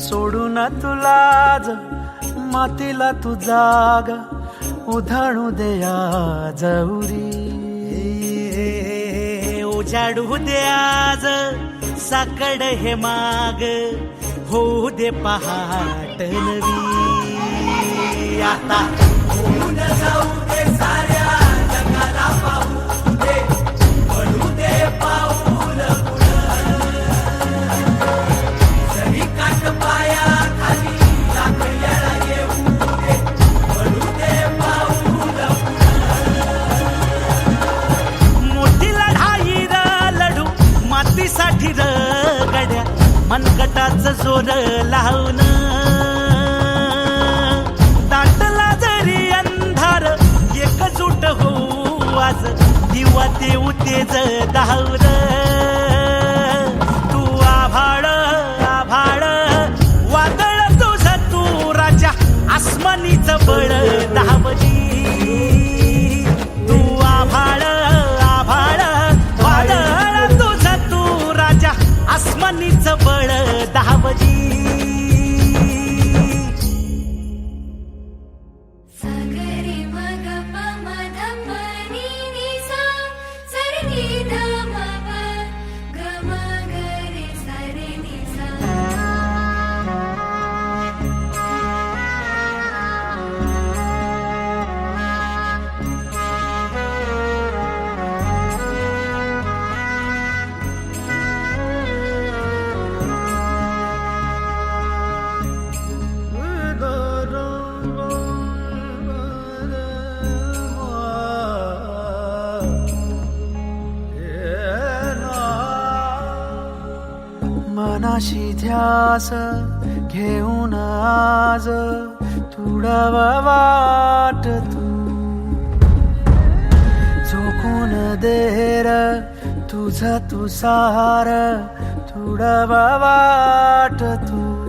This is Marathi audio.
सोडून तुलाज मातीला तू जाग उधाणू दे आज उरी. उजाडू दे आज साकड हे माग होऊ दे पहाट नवी. आता होऊन जाऊ दे साऱ्या जगाला पाहू दे पडू दे पाऊल जरी काट पाया खाली टाकलेला येऊ दे पडू दे पाऊल. मोठी लढाई र लढू मातीसाठी र गड्या मनगटाच जोर लावून. दाटला जरी अंधार एकजूट होऊ आज दिवा देऊ तेज दावर. तू आभाळ आभाळ वादळ तुझ तू राजा आसमानीच बळ दावली. तू आभाळ आभाळ वादळ तुझ तू राजा आसमानीच बळ दावली. मनाशी ध्यास घेऊन आज तुडावा वाट तू झोकून देर तुझ तू सार तुडावा वाट तू.